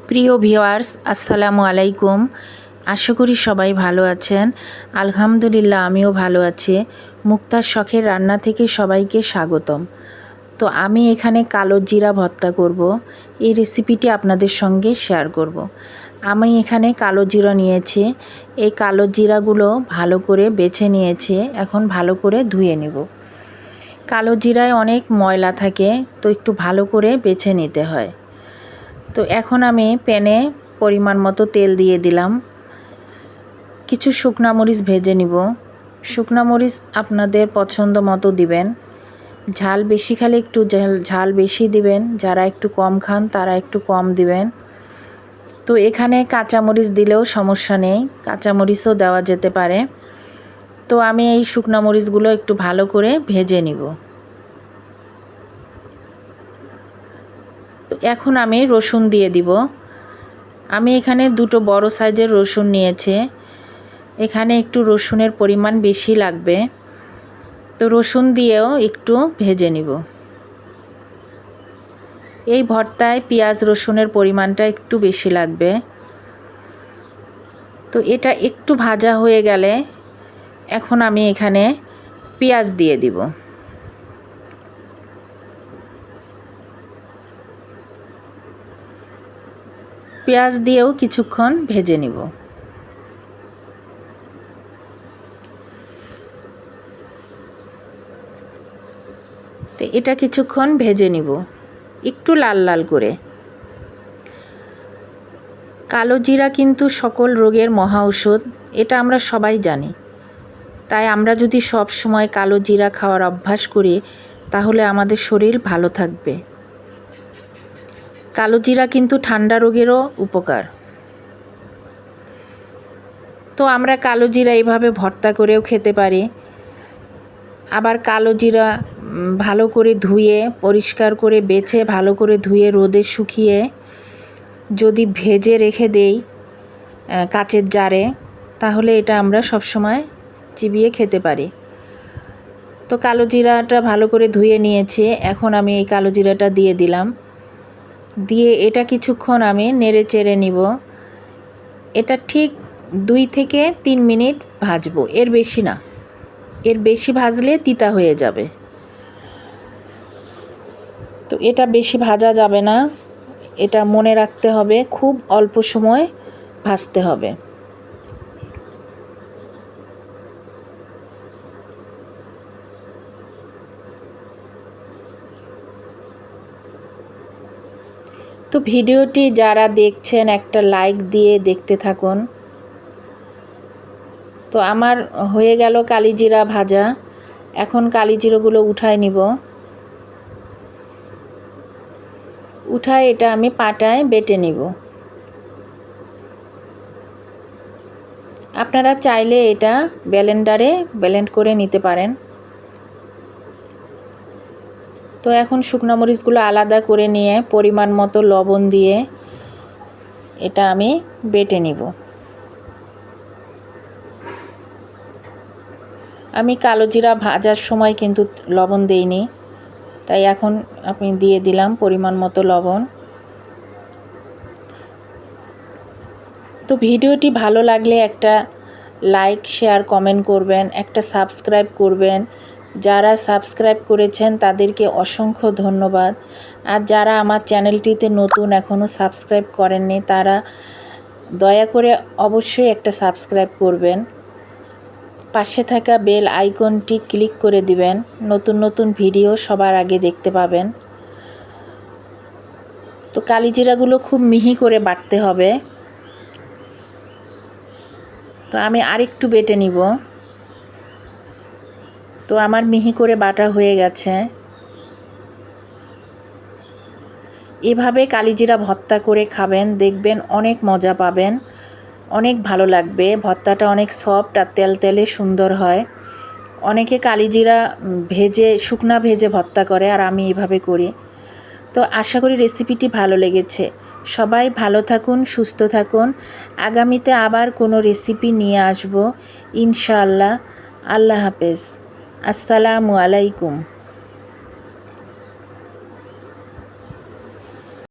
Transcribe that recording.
প্রিয় ভিউয়ার্স, আসসালামু আলাইকুম। আশা করি সবাই ভালো আছেন। আলহামদুলিল্লাহ, আমিও ভালো আছি। মুক্তার শখের রান্না থেকে সবাইকে স্বাগতম। তো আমি এখানে কালো জিরা ভর্তা করব। এই রেসিপিটি আপনাদের সঙ্গে শেয়ার করব। আমি এখানে কালো জিরা নিয়েছি। এই কালো জিরাগুলো ভালো করে বেছে নিয়েছি। এখন ভালো করে ধুয়ে নেব। কালো জিরায় অনেক ময়লা থাকে, তো একটু ভালো করে বেছে নিতে হয়। তো এখন আমি প্যানে পরিমাণ মতো তেল দিয়ে দিলাম। কিছু শুকনা মরিচ ভেজে নিব। শুকনা মরিচ আপনাদের পছন্দ মতো দিবেন। ঝাল বেশি খেলে একটু ঝাল বেশি দিবেন, যারা একটু কম খান তারা একটু কম দিবেন। তো এখানে কাঁচা মরিচ দিলেও সমস্যা নেই, কাঁচা মরিচও দেওয়া যেতে পারে। তো আমি এই শুকনা মরিচগুলো একটু ভালো করে ভেজে নিব। তো এখন আমি রসুন দিয়ে দিব। আমি এখানে দুটো বড় সাইজের রসুন নিয়েছি। এখানে একটু রসুনের পরিমাণ বেশি লাগবে, তো রসুন দিয়েও একটু ভেজে নিব। এই ভর্তায় পেঁয়াজ রসুনের পরিমাণটা একটু বেশি লাগবে। তো এটা একটু ভাজা হয়ে গেলে এখন আমি এখানে পেঁয়াজ দিয়ে দিব। পেঁয়াজ দিয়েও কিছুক্ষণ ভেজে নিব। তো এটা কিছুক্ষণ ভেজে নিব একটু লাল লাল করে। কালো জিরা কিন্তু সকল রোগের মহা ঔষধ, এটা আমরা সবাই জানি। তাই আমরা যদি সব সময় কালো জিরা খাওয়ার অভ্যাস করি তাহলে আমাদের শরীর ভালো থাকবে। কালো জিরা কিন্তু ঠান্ডা রোগেরও উপকার। তো আমরা কালো জিরা এইভাবে ভর্তা করেও খেতে পারি। আবার কালো জিরা ভালো করে ধুয়ে পরিষ্কার করে বেছে ভালো করে ধুয়ে রোদে শুকিয়ে যদি ভেজে রেখে দেই কাচের জারে, তাহলে এটা আমরা সব সময় চিবিয়ে খেতে পারি। তো কালো জিরাটা ভালো করে ধুয়ে নিয়েছি। এখন আমি এই কালো জিরাটা দিয়ে দিলাম। দিয়ে এটা কিছুক্ষণ আমি নেড়ে চেড়ে নিব। এটা ঠিক 2 থেকে 3 মিনিট ভাজবো, এর বেশি না। এর বেশি ভাজলে তিতা হয়ে যাবে। তো এটা বেশি ভাজা যাবে না, এটা মনে রাখতে হবে, খুব অল্প সময় ভাজতে হবে। তো ভিডিওটি যারা দেখছেন একটা লাইক দিয়ে দেখতে থাকুন। তো আমার হয়ে গেল কালিজিরা ভাজা। এখন কালিজিরাগুলো উঠায় নিব। উঠায় এটা আমি পাটায় বেটে নিব। আপনারা চাইলে এটা ব্লেন্ডারে ব্লেন্ড করে নিতে পারেন। তো এখন শুকনো মরিচগুলো আলাদা করে নিয়ে পরিমাণ মতো লবণ দিয়ে এটা আমি বেটে নিব। আমি কালো জিরা ভাজার সময় কিন্তু লবণ দেইনি, তাই এখন আমি দিয়ে দিলাম পরিমাণ মতো লবণ। তো ভিডিওটি ভালো লাগলে একটা লাইক শেয়ার কমেন্ট করবেন, একটা সাবস্ক্রাইব করবেন। যারা সাবস্ক্রাইব করেছেন তাদেরকে অসংখ্য ধন্যবাদ। আর যারা আমার চ্যানেলটিতে নতুন এখনও সাবস্ক্রাইব করেননি তারা দয়া করে অবশ্যই একটা সাবস্ক্রাইব করবেন। পাশে থাকা বেল আইকনটি ক্লিক করে দিবেন, নতুন নতুন ভিডিও সবার আগে দেখতে পাবেন। তো কালিজিরাগুলো খুব মিহি করে বাটতে হবে। তো আমি আরেকটু বেটে নিব। তো আমার মিহি করে বাটা হয়ে গেছে। এভাবে কালিজিরা ভর্তা করে খাবেন, দেখবেন অনেক মজা পাবেন, অনেক ভালো লাগবে। ভর্তাটা অনেক সফট আর তেলতেলে সুন্দর হয়। অনেকে কালিজিরা ভেজে শুকনা ভেজে ভর্তা করে, আর আমি এভাবে করি। তো আশা করি রেসিপিটি ভালো লেগেছে। সবাই ভালো থাকুন, সুস্থ থাকুন। আগামীতে আবার কোনো রেসিপি নিয়ে আসব ইনশাআল্লাহ। আল্লাহ হাফেজ। আসসালামু আলাইকুম।